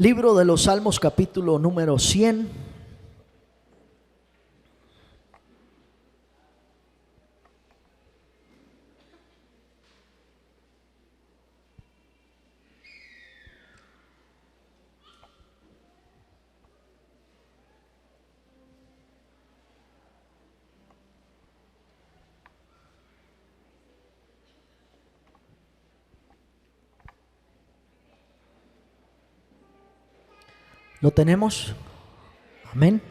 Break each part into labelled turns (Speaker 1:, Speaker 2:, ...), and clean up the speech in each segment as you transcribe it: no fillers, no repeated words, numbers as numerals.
Speaker 1: Libro de los Salmos, capítulo número 100. ¿Lo tenemos? Amén.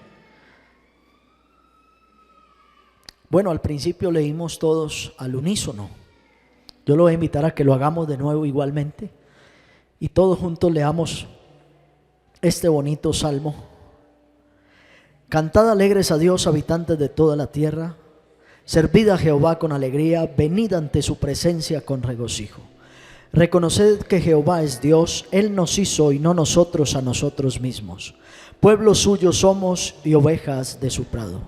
Speaker 1: Bueno, al principio leímos todos al unísono. Yo lo voy a invitar a que lo hagamos de nuevo igualmente y todos juntos leamos este bonito salmo. Cantad alegres a Dios, habitantes de toda la tierra. Servid a Jehová con alegría, venid ante su presencia con regocijo. Reconoced que Jehová es Dios, Él nos hizo y no nosotros a nosotros mismos. Pueblo suyo somos y ovejas de su prado.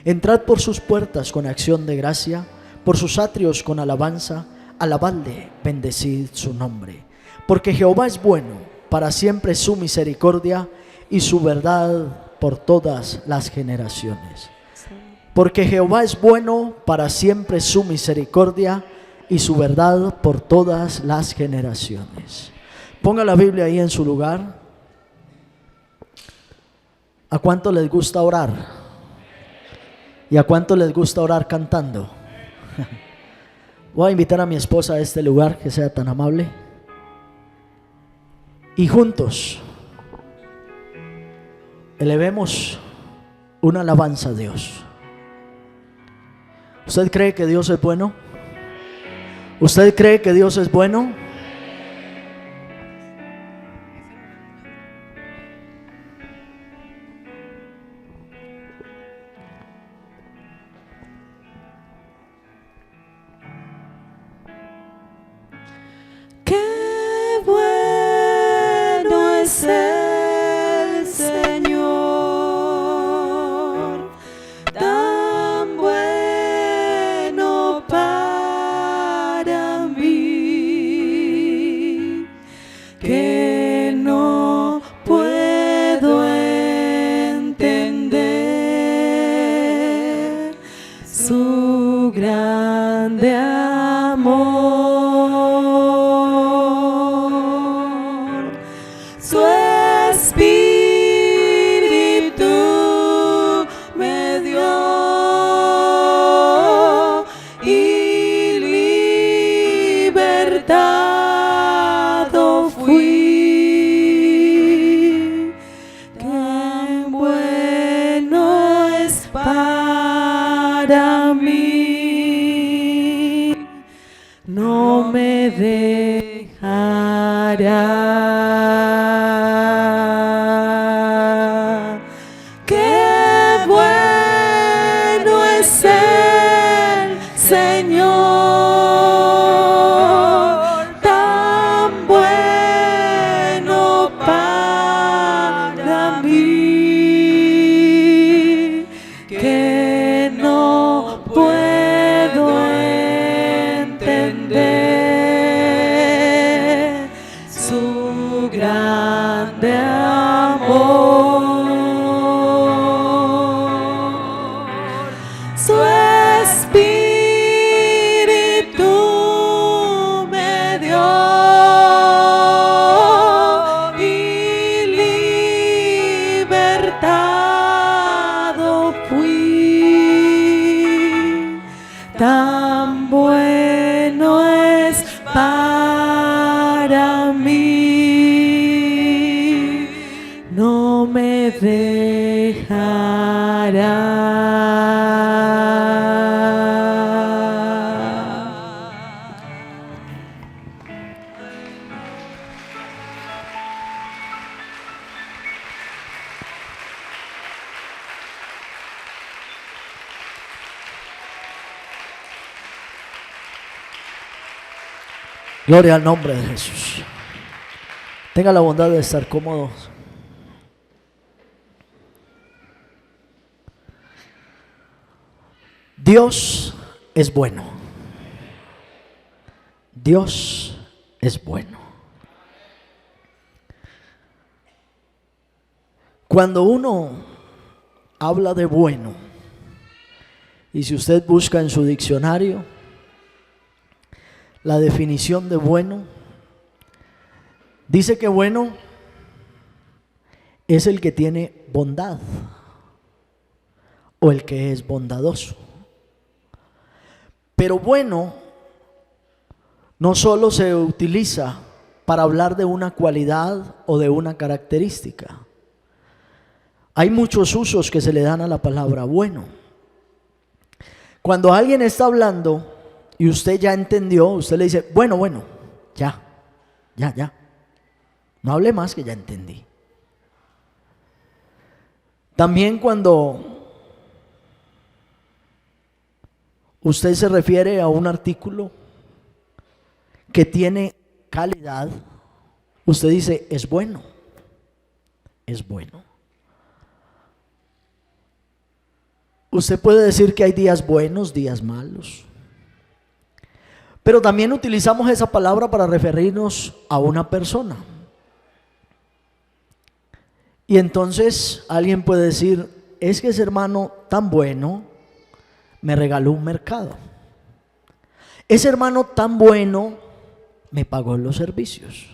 Speaker 1: Entrad por sus puertas con acción de gracia, por sus atrios con alabanza, alabadle, bendecid su nombre. Porque Jehová es bueno, para siempre es su misericordia y su verdad por todas las generaciones. Porque Jehová es bueno, para siempre es su misericordia y su verdad por todas las generaciones. Ponga la Biblia ahí en su lugar. ¿A cuánto les gusta orar? ¿Y a cuánto les gusta orar cantando? Voy a invitar a mi esposa a este lugar, que sea tan amable. Y juntos elevemos una alabanza a Dios. ¿Usted cree que Dios es bueno? ¿Usted cree que Dios es bueno?
Speaker 2: Qué bueno es el Señor, tan bueno para mí, que no puedo entender su grande amor. Su Espíritu me dio y libertado fui. Qué bueno es para mí, no me dejará. Qué bueno es el Señor, tan bueno para mí, que no puedo entender su grande amor. Su Espíritu me dio y libertado fui. Tan bueno es para mí, no me dejará.
Speaker 1: Gloria al nombre de Jesús. Tenga la bondad de estar cómodos. Dios es bueno. Dios es bueno. Cuando uno habla de bueno, y si usted busca en su diccionario la definición de bueno, dice que bueno es el que tiene bondad o el que es bondadoso. Pero bueno no solo se utiliza para hablar de una cualidad o de una característica. Hay muchos usos que se le dan a la palabra bueno. Cuando alguien está hablando y usted ya entendió, usted le dice, bueno, ya. No hable más, que ya entendí. También cuando usted se refiere a un artículo que tiene calidad, usted dice, es bueno. Usted puede decir que hay días buenos, días malos. Pero también utilizamos esa palabra para referirnos a una persona. Y entonces alguien puede decir, es que ese hermano tan bueno me regaló un mercado. Ese hermano tan bueno me pagó los servicios.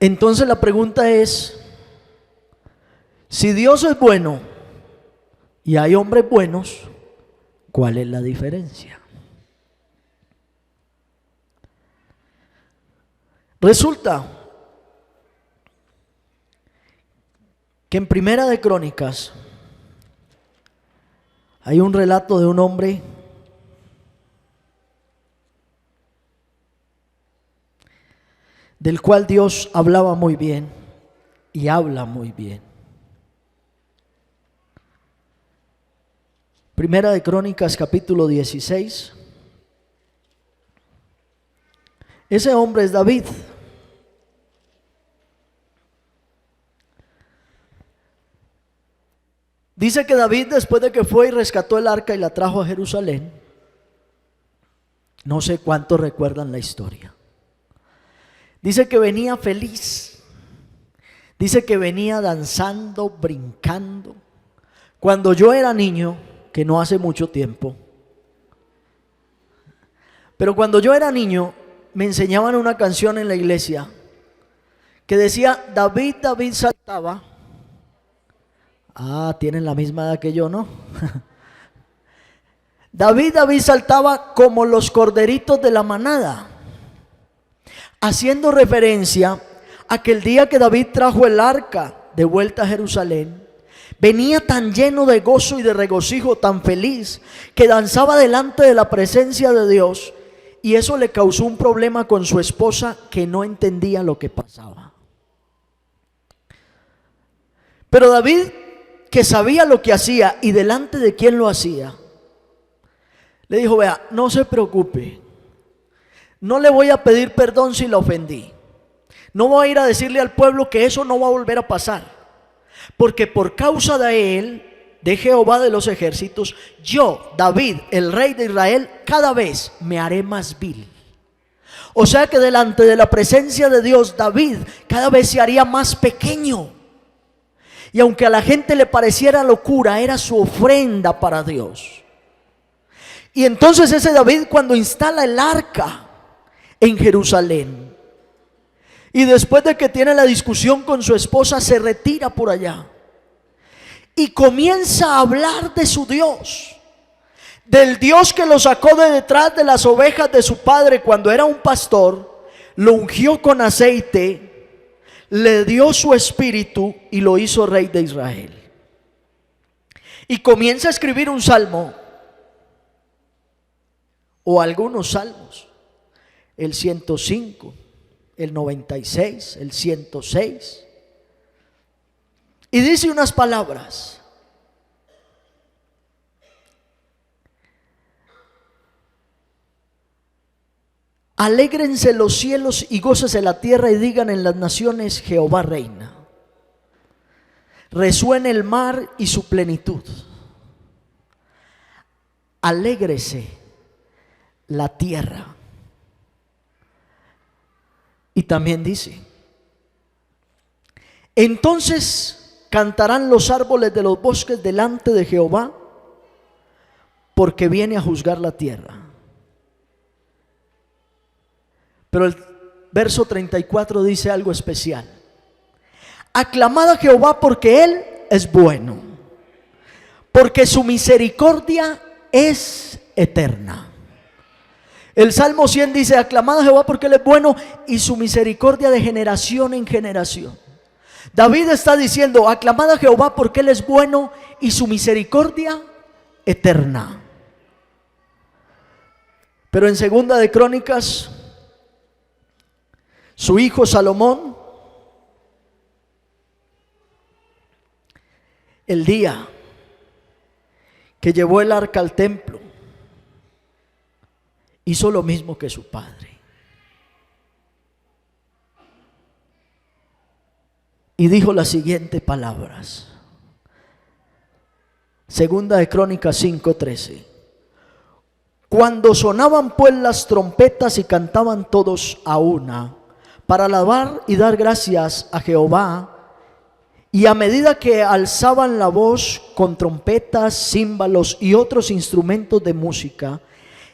Speaker 1: Entonces la pregunta es, si Dios es bueno y hay hombres buenos, ¿cuál es la diferencia? Resulta que en Primera de Crónicas hay un relato de un hombre del cual Dios hablaba muy bien y habla muy bien. Primera de Crónicas, capítulo 16. Ese hombre es David. Dice que David, después de que fue y rescató el arca y la trajo a Jerusalén, no sé cuántos recuerdan la historia. Dice que venía feliz. Dice que venía danzando, brincando. Cuando yo era niño, que no hace mucho tiempo, pero cuando yo era niño me enseñaban una canción en la iglesia que decía, David, David saltaba. Tienen la misma edad que yo, ¿no? David, David saltaba como los corderitos de la manada, haciendo referencia a que el día que David trajo el arca de vuelta a Jerusalén, venía tan lleno de gozo y de regocijo, tan feliz, que danzaba delante de la presencia de Dios, y eso le causó un problema con su esposa, que no entendía lo que pasaba. Pero David, que sabía lo que hacía y delante de quién lo hacía, le dijo, vea, no se preocupe, no le voy a pedir perdón si la ofendí, no voy a ir a decirle al pueblo que eso no va a volver a pasar, porque por causa de él, de Jehová de los ejércitos, yo, David, el rey de Israel, cada vez me haré más vil. O sea que delante de la presencia de Dios, David cada vez se haría más pequeño. Y aunque a la gente le pareciera locura, era su ofrenda para Dios. Y entonces ese David, cuando instala el arca en Jerusalén, y después de que tiene la discusión con su esposa, se retira por allá y comienza a hablar de su Dios, del Dios que lo sacó de detrás de las ovejas de su padre cuando era un pastor, lo ungió con aceite, le dio su espíritu y lo hizo rey de Israel. Y comienza a escribir un salmo, o algunos salmos, el 105, el 96, el 106, y dice unas palabras: alégrense los cielos y gócese la tierra, y digan en las naciones, Jehová reina. Resuene el mar y su plenitud. Alégrese la tierra. Y también dice: Entonces cantarán los árboles de los bosques delante de Jehová, porque viene a juzgar la tierra. Pero el verso 34 dice algo especial. Aclamad a Jehová porque Él es bueno, porque su misericordia es eterna. El Salmo 100 dice: aclamad a Jehová porque Él es bueno y su misericordia de generación en generación. David está diciendo: aclamad a Jehová porque Él es bueno y su misericordia eterna. Pero en Segunda de Crónicas, su hijo Salomón, el día que llevó el arca al templo, hizo lo mismo que su padre. Y dijo las siguientes palabras. Segunda de Crónicas 5:13. Cuando sonaban pues las trompetas y cantaban todos a una, para alabar y dar gracias a Jehová, y a medida que alzaban la voz con trompetas, címbalos y otros instrumentos de música,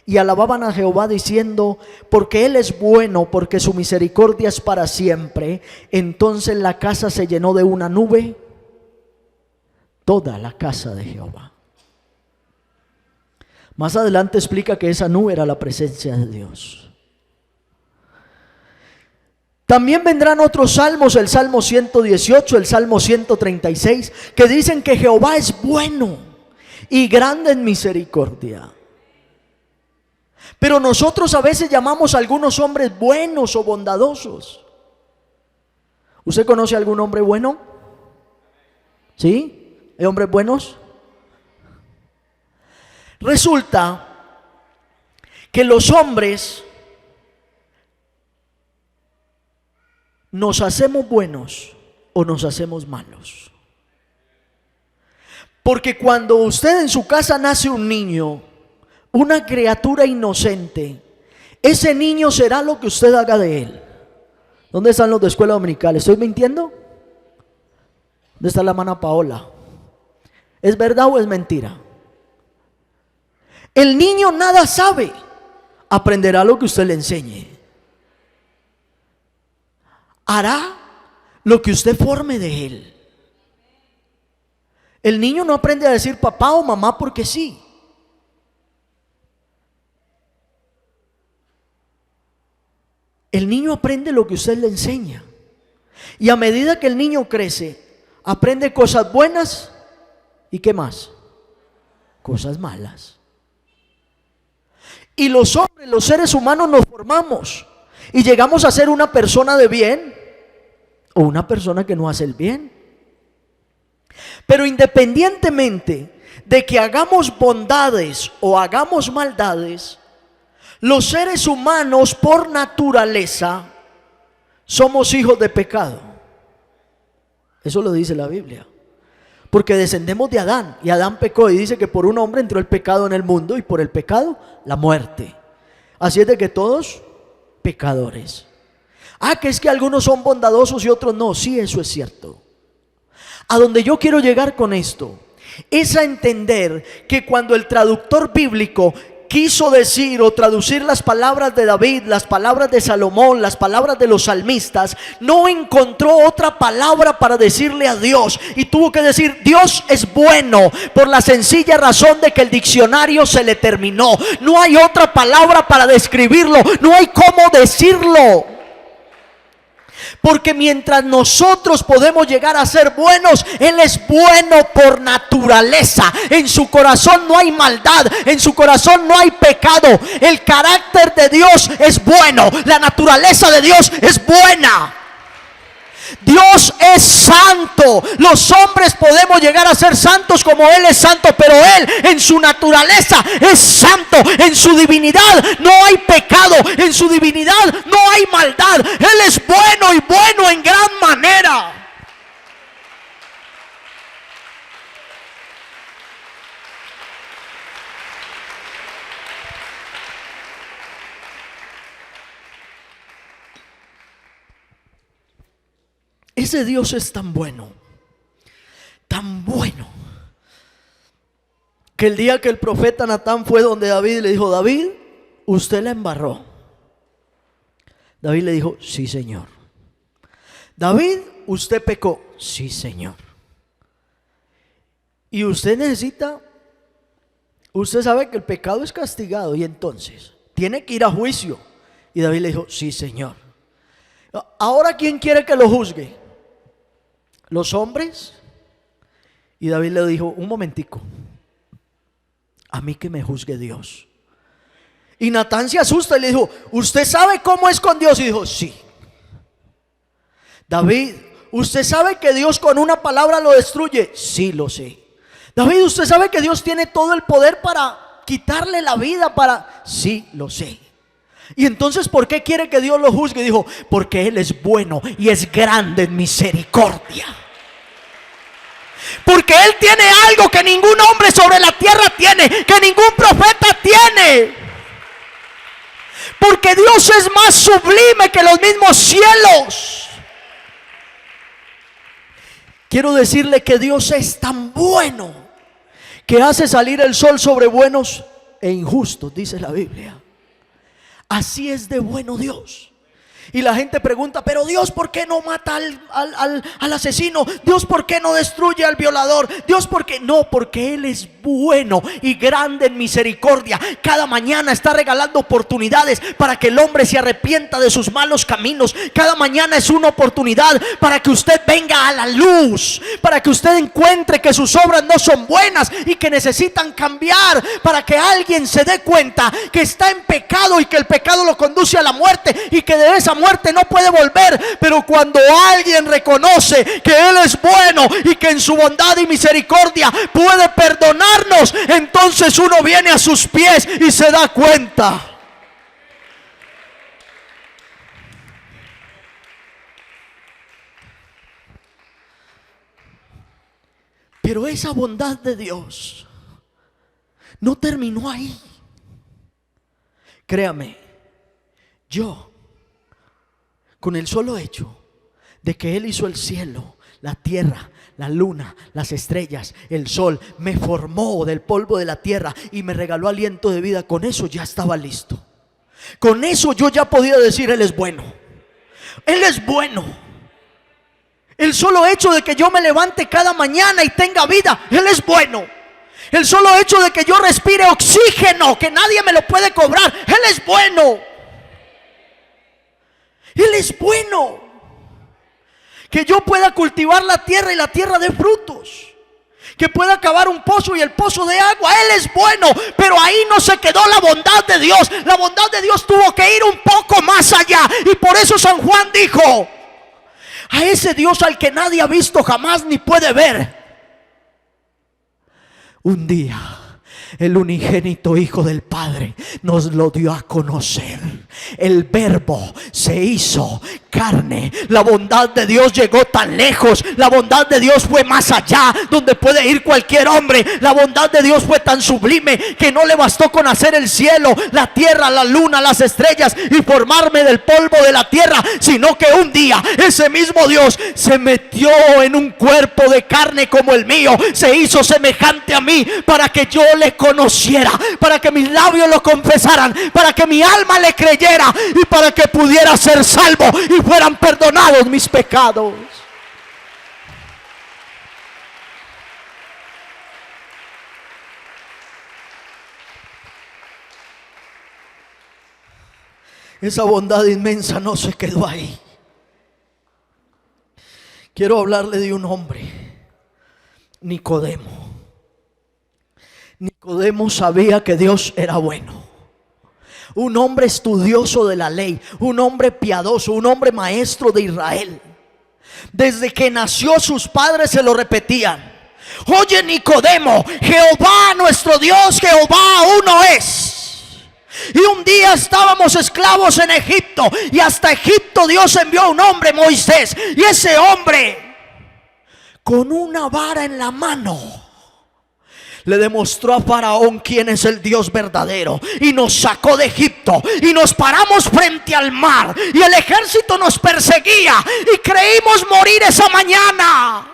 Speaker 1: y alababan a Jehová diciendo: porque Él es bueno, porque su misericordia es para siempre. Entonces la casa se llenó de una nube, toda la casa de Jehová. Más adelante explica que esa nube era la presencia de Dios. También vendrán otros salmos, el Salmo 118, el Salmo 136, que dicen que Jehová es bueno y grande en misericordia. Pero nosotros a veces llamamos a algunos hombres buenos o bondadosos. ¿Usted conoce a algún hombre bueno? ¿Sí? ¿Hay hombres buenos? Resulta que los hombres nos hacemos buenos o nos hacemos malos. Porque cuando usted en su casa nace un niño, una criatura inocente, ese niño será lo que usted haga de él. ¿Dónde están los de escuela dominical? ¿Estoy mintiendo? ¿Dónde está la hermana Paola? ¿Es verdad o es mentira? El niño nada sabe, aprenderá lo que usted le enseñe. Hará lo que usted forme de él. El niño no aprende a decir papá o mamá porque sí. El niño aprende lo que usted le enseña. Y a medida que el niño crece, aprende cosas buenas y ¿qué más? Cosas malas. Y los hombres, los seres humanos nos formamos y llegamos a ser una persona de bien o una persona que no hace el bien. Pero independientemente de que hagamos bondades o hagamos maldades, los seres humanos por naturaleza somos hijos de pecado. Eso lo dice la Biblia. Porque descendemos de Adán, y Adán pecó, y dice que por un hombre entró el pecado en el mundo, y por el pecado la muerte. Así es de que todos pecadores. Que es que algunos son bondadosos y otros no. Sí, eso es cierto. A donde yo quiero llegar con esto es a entender que cuando el traductor bíblico quiso decir o traducir las palabras de David, las palabras de Salomón, las palabras de los salmistas, no encontró otra palabra para decirle a Dios, y tuvo que decir Dios es bueno, por la sencilla razón de que el diccionario se le terminó. No hay otra palabra para describirlo, no hay cómo decirlo. Porque mientras nosotros podemos llegar a ser buenos, Él es bueno por naturaleza. En su corazón no hay maldad, en su corazón no hay pecado. El carácter de Dios es bueno, la naturaleza de Dios es buena. Dios es santo. Los hombres podemos llegar a ser santos como Él es santo, pero Él en su naturaleza es santo. En su divinidad no hay pecado, en su divinidad no hay maldad. Él es bueno y bueno en gran manera. ese Dios es tan bueno, que el día que el profeta Natán fue donde David y le dijo: David, usted la embarró. David le dijo: sí, Señor. David, usted pecó. Sí, Señor. Y usted sabe que el pecado es castigado y entonces tiene que ir a juicio. Y David le dijo: sí, Señor. Ahora, ¿quién quiere que lo juzgue? ¿Los hombres? Y David le dijo: un momentico, a mí que me juzgue Dios. Y Natán se asusta y le dijo: ¿usted sabe cómo es con Dios? Y dijo: sí. David, ¿usted sabe que Dios con una palabra lo destruye? Sí, lo sé. David, ¿usted sabe que Dios tiene todo el poder para quitarle la vida? Sí, lo sé. Y entonces, ¿por qué quiere que Dios lo juzgue? Dijo: porque Él es bueno y es grande en misericordia. Porque Él tiene algo que ningún hombre sobre la tierra tiene, que ningún profeta tiene. Porque Dios es más sublime que los mismos cielos. Quiero decirle que Dios es tan bueno que hace salir el sol sobre buenos e injustos, dice la Biblia. Así es de bueno Dios. Y la gente pregunta: pero Dios, ¿por qué no mata al asesino? Dios, ¿por qué no destruye al violador? Dios, ¿por qué? No, porque Él es bueno y grande en misericordia. Cada mañana está regalando oportunidades para que el hombre se arrepienta de sus malos caminos. Cada mañana es una oportunidad para que usted venga a la luz, para que usted encuentre que sus obras no son buenas y que necesitan cambiar, para que alguien se dé cuenta que está en pecado y que el pecado lo conduce a la muerte y que de esa muerte no puede volver. Pero cuando alguien reconoce que Él es bueno y que en su bondad y misericordia puede perdonarnos, entonces uno viene a sus pies y se da cuenta. Pero esa bondad de Dios no terminó ahí. Créame, yo, con el solo hecho de que Él hizo el cielo, la tierra, la luna, las estrellas, el sol, me formó del polvo de la tierra y me regaló aliento de vida, con eso ya estaba listo. Con eso yo ya podía decir: Él es bueno. Él es bueno. El solo hecho de que yo me levante cada mañana y tenga vida, Él es bueno. El solo hecho de que yo respire oxígeno, que nadie me lo puede cobrar, Él es bueno. Él es bueno. Que yo pueda cultivar la tierra y la tierra dé frutos. Que pueda cavar un pozo y el pozo de agua. Él es bueno. Pero ahí no se quedó la bondad de Dios. La bondad de Dios tuvo que ir un poco más allá. Y por eso San Juan dijo: a ese Dios al que nadie ha visto jamás ni puede ver, un día el unigénito Hijo del Padre nos lo dio a conocer. El Verbo se hizo carne. La bondad de Dios llegó tan lejos. La bondad de Dios fue más allá, donde puede ir cualquier hombre. La bondad de Dios fue tan sublime que no le bastó con hacer el cielo, la tierra, la luna, las estrellas y formarme del polvo de la tierra, sino que un día ese mismo Dios se metió en un cuerpo de carne como el mío. Se hizo semejante a mí para que yo le conociera, para que mis labios lo confesaran, para que mi alma le creyera y para que pudiera ser salvo y fueran perdonados mis pecados. Esa bondad inmensa no se quedó ahí. Quiero hablarle de un hombre, Nicodemo. Nicodemo sabía que Dios era bueno. Un hombre estudioso de la ley, un hombre piadoso, un hombre maestro de Israel. Desde que nació sus padres se lo repetían: oye Nicodemo, Jehová nuestro Dios, Jehová uno es. Y un día estábamos esclavos en Egipto, y hasta Egipto Dios envió a un hombre, Moisés. Y ese hombre, con una vara en la mano, Le demostró a Faraón quién es el Dios verdadero y nos sacó de Egipto y nos paramos frente al mar y el ejército nos perseguía y creímos morir esa mañana.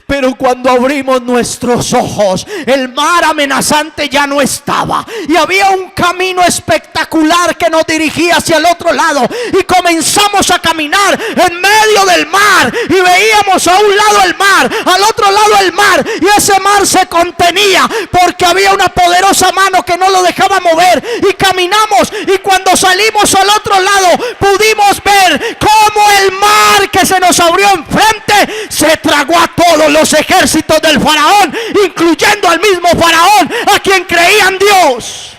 Speaker 1: Pero cuando abrimos nuestros ojos, el mar amenazante ya no estaba y había un camino espectacular que nos dirigía hacia el otro lado, y comenzamos a caminar en medio del mar y veíamos a un lado el mar, al otro lado el mar, y ese mar se contenía porque había una poderosa mano que no lo dejaba mover, y caminamos, y cuando salimos al otro lado pudimos ver cómo el mar que se nos abrió enfrente se tragó a todos los ejércitos del faraón, incluyendo al mismo faraón a quien creía en Dios.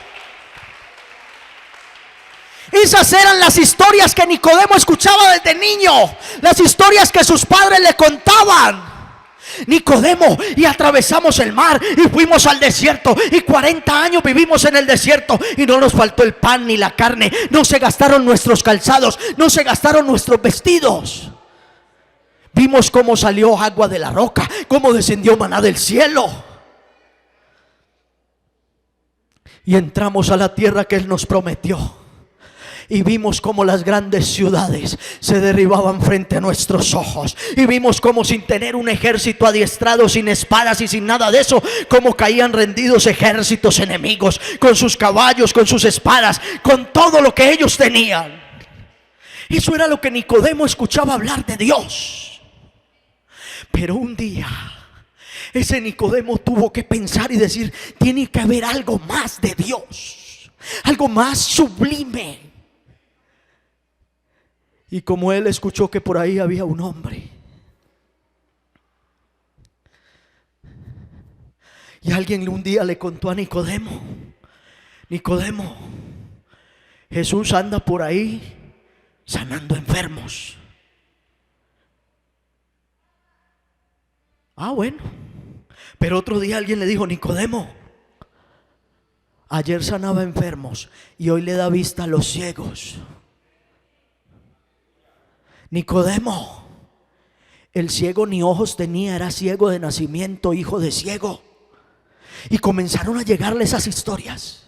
Speaker 1: Esas eran las historias que Nicodemo escuchaba desde niño, las historias que sus padres le contaban. Nicodemo, y atravesamos el mar y fuimos al desierto, y 40 años vivimos en el desierto y no nos faltó el pan ni la carne, no se gastaron nuestros calzados, no se gastaron nuestros vestidos. Vimos cómo salió agua de la roca, cómo descendió maná del cielo. Y entramos a la tierra que Él nos prometió. Y vimos cómo las grandes ciudades se derribaban frente a nuestros ojos. Y vimos cómo, sin tener un ejército adiestrado, sin espadas y sin nada de eso, cómo caían rendidos ejércitos enemigos, con sus caballos, con sus espadas, con todo lo que ellos tenían. Eso era lo que Nicodemo escuchaba hablar de Dios. Pero un día ese Nicodemo tuvo que pensar y decir: tiene que haber algo más de Dios, algo más sublime. Y como él escuchó que por ahí había un hombre, y alguien un día le contó a Nicodemo: Nicodemo, Jesús anda por ahí sanando enfermos. Ah, bueno. Pero otro día alguien le dijo: Nicodemo, ayer sanaba enfermos y hoy le da vista a los ciegos. Nicodemo, el ciego ni ojos tenía, era ciego de nacimiento, hijo de ciego. Y comenzaron a llegarle esas historias.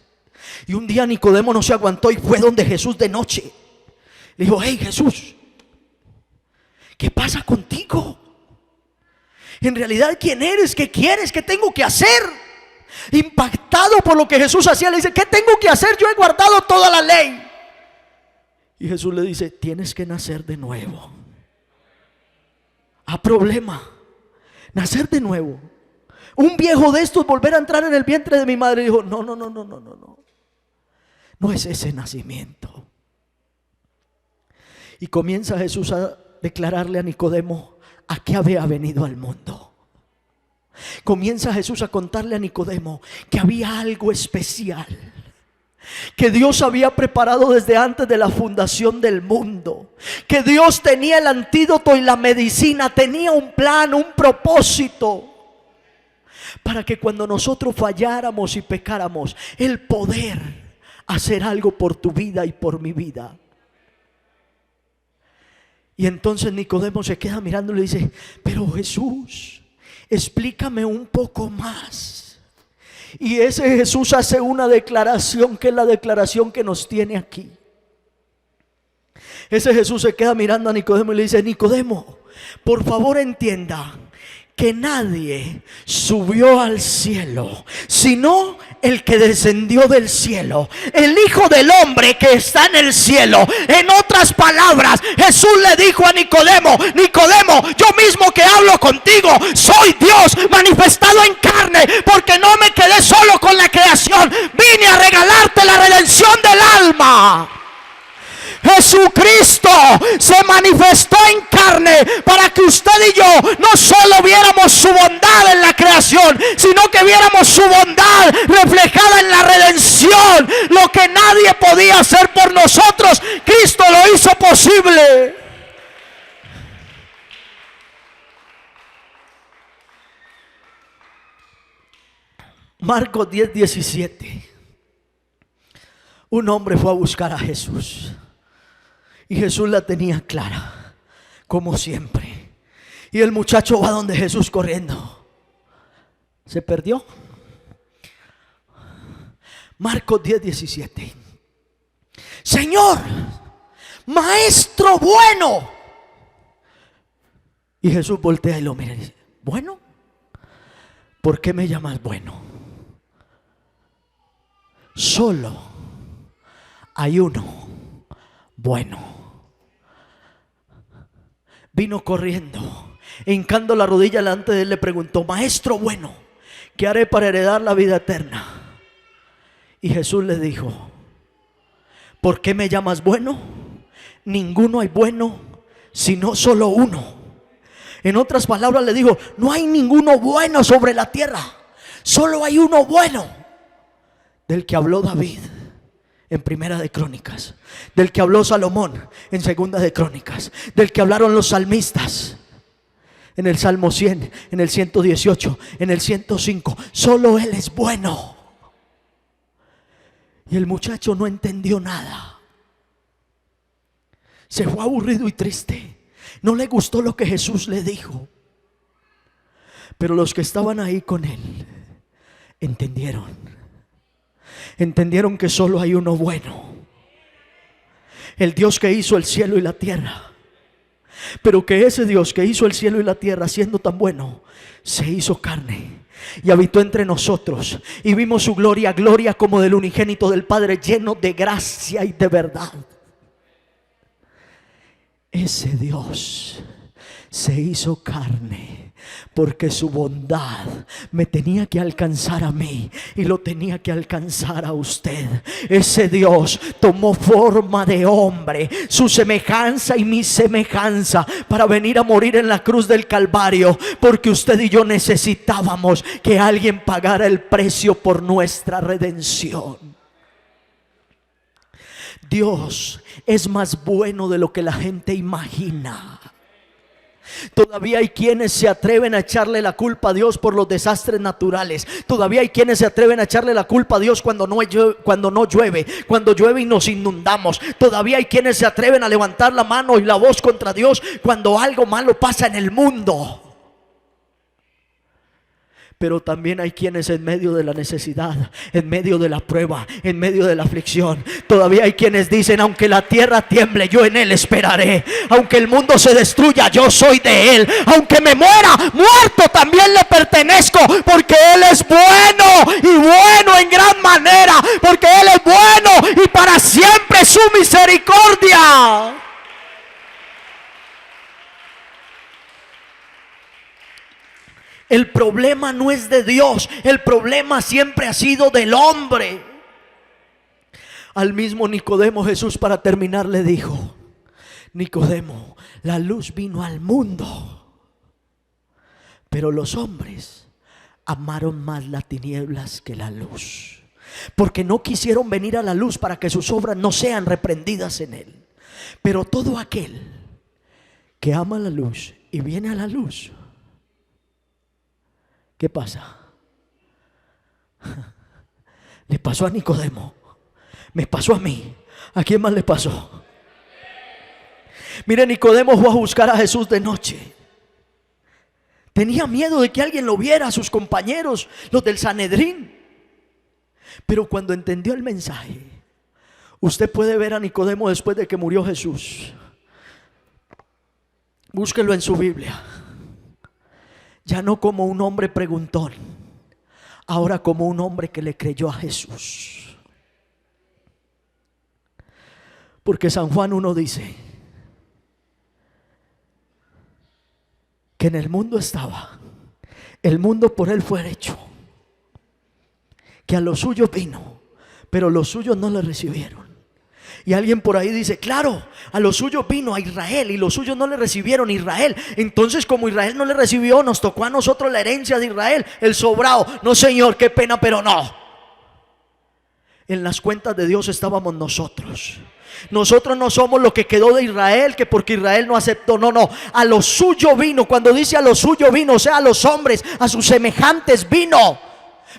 Speaker 1: Y un día Nicodemo no se aguantó y fue donde Jesús de noche. Le dijo: hey Jesús, ¿qué pasa contigo? En realidad, ¿quién eres? ¿Qué quieres? ¿Qué tengo que hacer? Impactado por lo que Jesús hacía, le dice: ¿qué tengo que hacer? Yo he guardado toda la ley. Y Jesús le dice: tienes que nacer de nuevo. Problema, nacer de nuevo. Un viejo de estos volver a entrar en el vientre de mi madre. Dijo: no. No es ese nacimiento. Y comienza Jesús a declararle a Nicodemo a qué había venido al mundo. Comienza Jesús a contarle a Nicodemo que había algo especial que Dios había preparado desde antes de la fundación del mundo, que Dios tenía el antídoto y la medicina, tenía un plan, un propósito, para que cuando nosotros falláramos y pecáramos, el poder hacer algo por tu vida y por mi vida. Y entonces Nicodemo se queda mirando y le dice: pero Jesús, explícame un poco más. Y ese Jesús hace una declaración que es la declaración que nos tiene aquí. Ese Jesús se queda mirando a Nicodemo y le dice: Nicodemo, por favor entienda que nadie subió al cielo, sino el que descendió del cielo, el Hijo del Hombre que está en el cielo. En otras palabras, Jesús le dijo a Nicodemo: Nicodemo, yo mismo que hablo contigo, soy Dios manifestado en carne, porque no me quedé solo con la creación, vine a regalarte la redención del alma. Jesucristo se manifestó en carne para que usted y yo no solo viéramos su bondad en la creación, sino que viéramos su bondad reflejada en la redención. Lo que nadie podía hacer por nosotros, Cristo lo hizo posible. Marcos 10:17. Un hombre fue a buscar a Jesús. Y Jesús la tenía clara, como siempre. Y el muchacho va donde Jesús corriendo. Se perdió. Marcos 10:17. Señor, maestro bueno. Y Jesús voltea y lo mira y dice: ¿bueno? ¿Por qué me llamas bueno? Solo hay uno bueno. Vino corriendo, hincando la rodilla delante de él, le preguntó: maestro bueno, ¿qué haré para heredar la vida eterna? Y Jesús le dijo: ¿por qué me llamas bueno? Ninguno hay bueno, sino solo uno. En otras palabras le dijo: no hay ninguno bueno sobre la tierra, solo hay uno bueno, del que habló David en Primera de Crónicas, del que habló Salomón en Segunda de Crónicas, del que hablaron los salmistas en el Salmo 100, en el 118, en el 105. Solo Él es bueno. Y el muchacho no entendió nada. Se fue aburrido y triste. No le gustó lo que Jesús le dijo. Pero los que estaban ahí con él entendieron. Entendieron que solo hay uno bueno, el Dios que hizo el cielo y la tierra. Pero que ese Dios que hizo el cielo y la tierra, siendo tan bueno, se hizo carne y habitó entre nosotros, y vimos su gloria, gloria como del unigénito del Padre, lleno de gracia y de verdad. Ese Dios se hizo carne porque su bondad me tenía que alcanzar a mí y lo tenía que alcanzar a usted. Ese Dios tomó forma de hombre, su semejanza y mi semejanza, para venir a morir en la cruz del Calvario, porque usted y yo necesitábamos que alguien pagara el precio por nuestra redención. Dios es más bueno de lo que la gente imagina. Todavía hay quienes se atreven a echarle la culpa a Dios por los desastres naturales. Todavía hay quienes se atreven a echarle la culpa a Dios cuando no llueve, cuando llueve y nos inundamos. Todavía hay quienes se atreven a levantar la mano y la voz contra Dios cuando algo malo pasa en el mundo. Pero también hay quienes en medio de la necesidad, en medio de la prueba, en medio de la aflicción, todavía hay quienes dicen: aunque la tierra tiemble, yo en Él esperaré. Aunque el mundo se destruya, yo soy de Él. Aunque me muera, muerto también le pertenezco, porque Él es bueno, y bueno en gran manera, porque Él es bueno y para siempre su misericordia. El problema no es de Dios, el problema siempre ha sido del hombre. Al mismo Nicodemo, Jesús, para terminar, le dijo: Nicodemo, la luz vino al mundo, pero los hombres amaron más las tinieblas que la luz, porque no quisieron venir a la luz para que sus obras no sean reprendidas en él. Pero todo aquel que ama la luz y viene a la luz, ¿qué pasa? Le pasó a Nicodemo, me pasó a mí. ¿A quién más le pasó? Mire, Nicodemo fue a buscar a Jesús de noche. Tenía miedo de que alguien lo viera, a sus compañeros, los del Sanedrín. Pero cuando entendió el mensaje, usted puede ver a Nicodemo después de que murió Jesús. Búsquelo en su Biblia. Ya no como un hombre preguntón, ahora como un hombre que le creyó a Jesús. Porque San Juan 1 dice que en el mundo estaba, el mundo por él fue hecho, que a los suyos vino, pero los suyos no le recibieron. Y alguien por ahí dice: claro, a los suyos vino, a Israel, y los suyos no le recibieron. Israel, entonces como Israel no le recibió, nos tocó a nosotros la herencia de Israel, el sobrado. No, Señor, qué pena, pero no. En las cuentas de Dios estábamos nosotros. Nosotros no somos lo que quedó de Israel, que porque Israel no aceptó. No, no, a lo suyo vino. Cuando dice a lo suyo vino, o sea, a los hombres, a sus semejantes vino.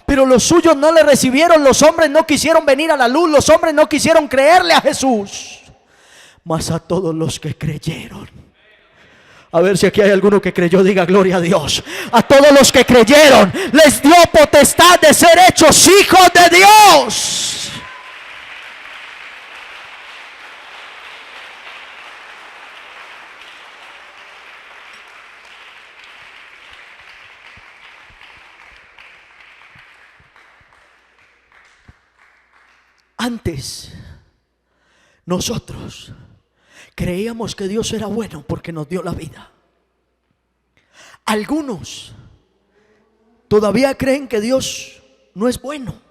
Speaker 1: Pero los suyos no le recibieron. Los hombres no quisieron venir a la luz. Los hombres no quisieron creerle a Jesús. Mas a todos los que creyeron, A ver si aquí hay alguno que creyó, diga gloria a Dios. A todos los que creyeron les dio potestad de ser hechos hijos de Dios. Antes, nosotros creíamos que Dios era bueno porque nos dio la vida. Algunos todavía creen que Dios no es bueno,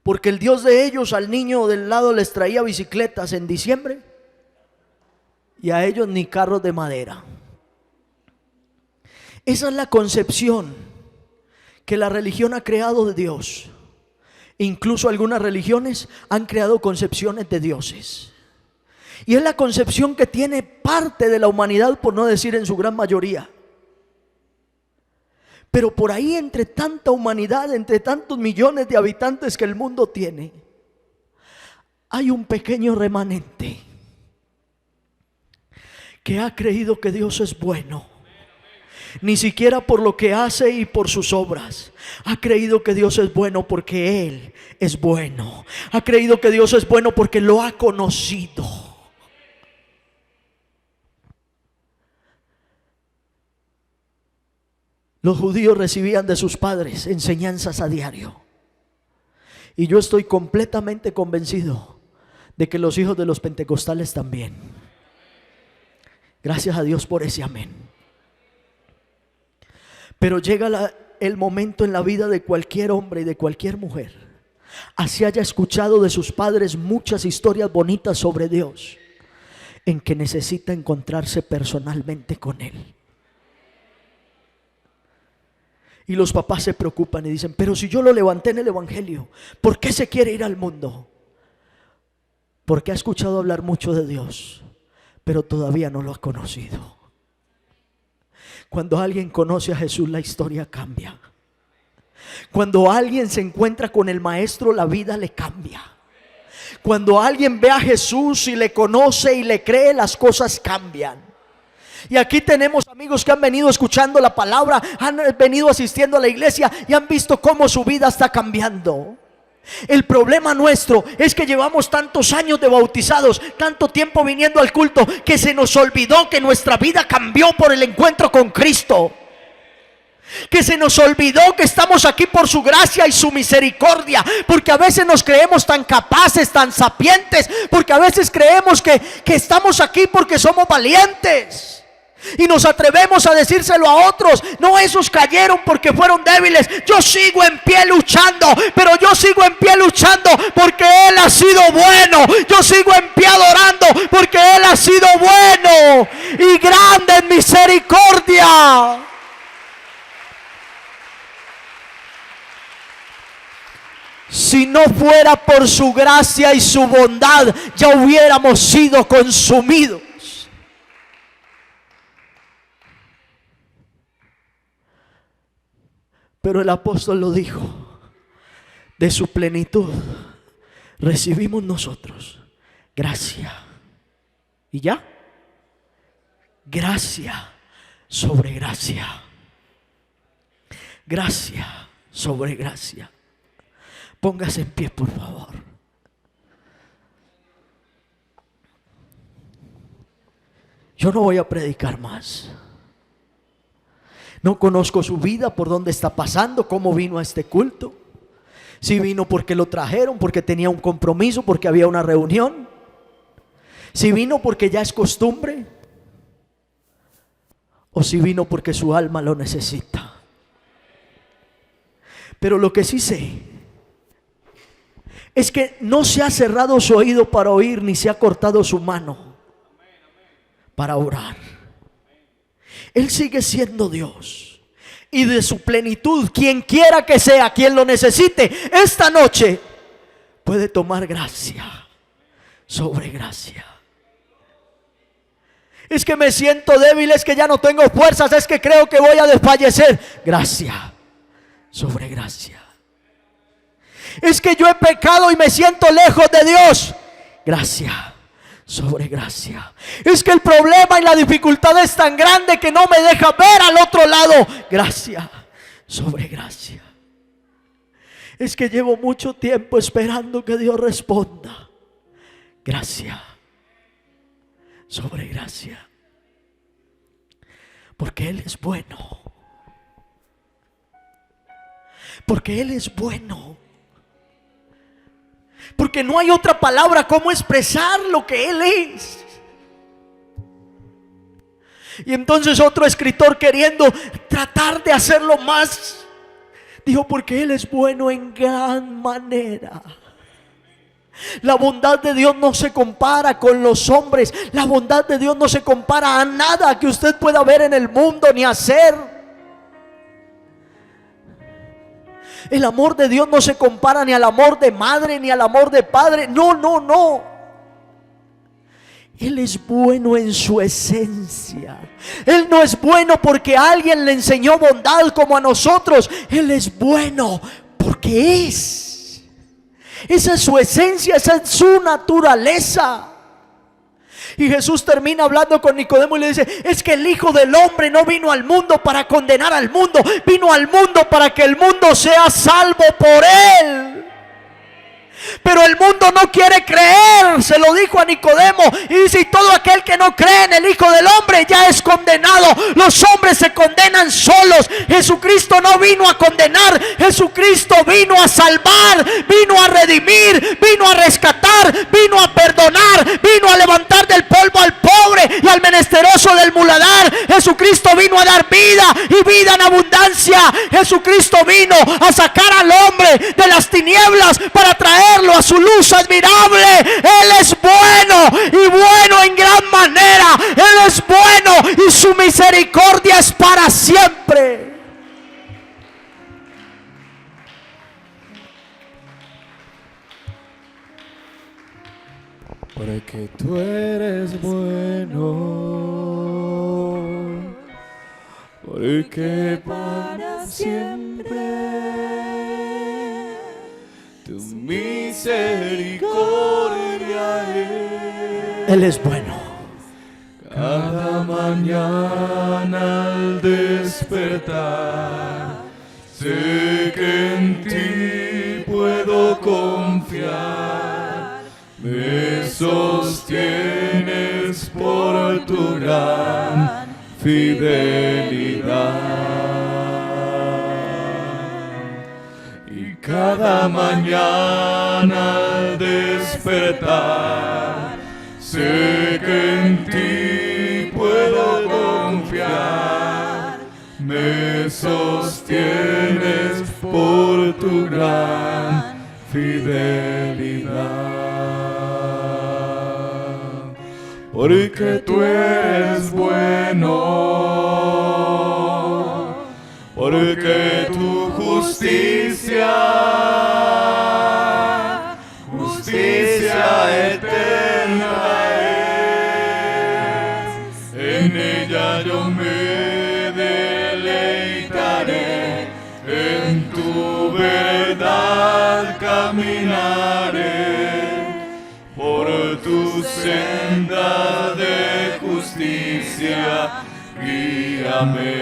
Speaker 1: porque el Dios de ellos al niño del lado les traía bicicletas en diciembre y a ellos ni carros de madera. Esa es la concepción que la religión ha creado de Dios. Incluso algunas religiones han creado concepciones de dioses. Y es la concepción que tiene parte de la humanidad, por no decir en su gran mayoría. Pero por ahí, entre tanta humanidad, entre tantos millones de habitantes que el mundo tiene, hay un pequeño remanente que ha creído que Dios es bueno. Ni siquiera por lo que hace y por sus obras. Ha creído que Dios es bueno porque Él es bueno. Ha creído que Dios es bueno porque lo ha conocido. Los judíos recibían de sus padres enseñanzas a diario. Y yo estoy completamente convencido de que los hijos de los pentecostales también. Gracias a Dios por ese amén. Pero llega el momento en la vida de cualquier hombre y de cualquier mujer, así haya escuchado de sus padres muchas historias bonitas sobre Dios, en que necesita encontrarse personalmente con Él. Y los papás se preocupan y dicen: pero si yo lo levanté en el evangelio, ¿por qué se quiere ir al mundo? Porque ha escuchado hablar mucho de Dios, pero todavía no lo ha conocido. Cuando alguien conoce a Jesús, la historia cambia. Cuando alguien se encuentra con el Maestro, la vida le cambia. Cuando alguien ve a Jesús y le conoce y le cree, las cosas cambian. Y aquí tenemos amigos que han venido escuchando la palabra, han venido asistiendo a la iglesia y han visto cómo su vida está cambiando. El problema nuestro es que llevamos tantos años de bautizados, tanto tiempo viniendo al culto, que se nos olvidó que nuestra vida cambió por el encuentro con Cristo. Que se nos olvidó que estamos aquí por su gracia y su misericordia. Porque a veces nos creemos tan capaces, tan sapientes. Porque a veces creemos que estamos aquí porque somos valientes. Y nos atrevemos a decírselo a otros: no, esos cayeron porque fueron débiles. Yo sigo en pie luchando, pero yo sigo en pie luchando porque Él ha sido bueno. Yo sigo en pie adorando porque Él ha sido bueno y grande en misericordia. Si no fuera por su gracia y su bondad, ya hubiéramos sido consumidos. Pero el apóstol lo dijo: de su plenitud recibimos nosotros gracia. ¿Y ya? Gracia sobre gracia. Gracia sobre gracia. Póngase en pie, por favor. Yo no voy a predicar más. No conozco su vida, por dónde está pasando, cómo vino a este culto. Si vino porque lo trajeron, porque tenía un compromiso, porque había una reunión. Si vino porque ya es costumbre, o si vino porque su alma lo necesita. Pero lo que sí sé es que no se ha cerrado su oído para oír, ni se ha cortado su mano para orar. Él sigue siendo Dios, y de su plenitud, quien quiera que sea, quien lo necesite, esta noche puede tomar gracia sobre gracia. Es que me siento débil, es que ya no tengo fuerzas, es que creo que voy a desfallecer. Gracia sobre gracia. Es que yo he pecado y me siento lejos de Dios. Gracia sobre gracia. Es que el problema y la dificultad es tan grande que no me deja ver al otro lado. Gracia sobre gracia. Es que llevo mucho tiempo esperando que Dios responda. Gracia sobre gracia. Porque Él es bueno. Porque Él es bueno. Porque no hay otra palabra como expresar lo que Él es. Y entonces otro escritor, queriendo tratar de hacerlo más, dijo: porque Él es bueno en gran manera. La bondad de Dios no se compara con los hombres. La bondad de Dios no se compara a nada que usted pueda ver en el mundo ni hacer. El amor de Dios no se compara ni al amor de madre ni al amor de padre. No, no, no. Él es bueno en su esencia. Él no es bueno porque alguien le enseñó bondad como a nosotros. Él es bueno porque es. Esa es su esencia, esa es su naturaleza. Y Jesús termina hablando con Nicodemo y le dice: es que el Hijo del Hombre no vino al mundo para condenar al mundo, vino al mundo para que el mundo sea salvo por Él. Pero el mundo no quiere creer, se lo dijo a Nicodemo. Y dice: y todo aquel que no cree en el Hijo del Hombre ya es condenado. Los hombres se condenan solos. Jesucristo no vino a condenar. Jesucristo vino a salvar, vino a redimir, vino a rescatar, vino a perdonar, vino a levantar del polvo al pobre y al menesteroso del muladar. Jesucristo vino a dar vida y vida en abundancia. Jesucristo vino a sacar al hombre de las tinieblas para traerlo a su luz admirable. Él es bueno y bueno en gran manera. Él es bueno y su misericordia es para siempre.
Speaker 2: Porque tú eres bueno, porque para siempre tu misericordia es.
Speaker 1: Él es bueno.
Speaker 2: Cada mañana al despertar, sé que en ti puedo confiar. Me sostienes por tu gran fidelidad. Y cada mañana al despertar, sé que en ti puedo confiar. Me sostienes por tu gran fidelidad. Porque tú eres bueno, porque tu justicia eterna es. En ella yo me deleitaré, en tu verdad caminaré. Por tu senda de justicia, guíame.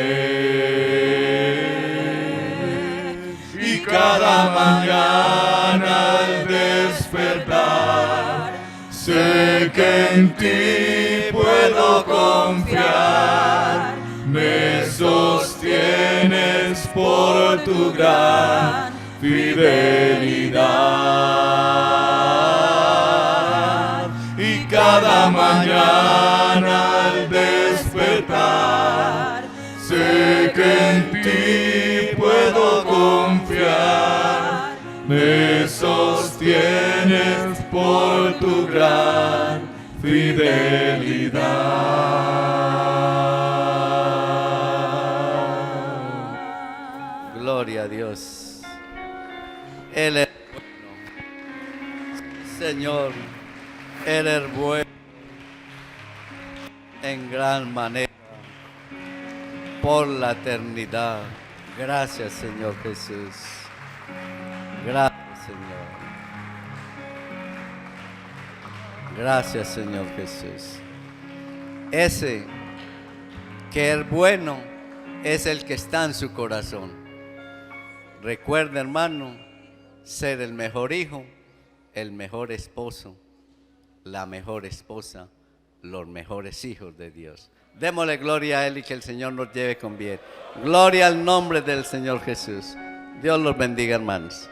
Speaker 2: Y cada mañana al despertar, sé que en ti puedo confiar. Me sostienes por tu gran fidelidad. Y cada mañana al despertar, sé que en ti puedo confiar. Me sostienes por tu gran fidelidad.
Speaker 3: Gloria a Dios. Él es bueno. Señor, Él es bueno en gran manera por la eternidad. Gracias, Señor Jesús. Gracias, Señor. Gracias, Señor Jesús. Ese que es bueno es el que está en su corazón. Recuerda, hermano, ser el mejor hijo, el mejor esposo, la mejor esposa, los mejores hijos de Dios. Démosle gloria a Él y que el Señor nos lleve con bien. Gloria al nombre del Señor Jesús. Dios los bendiga, hermanos.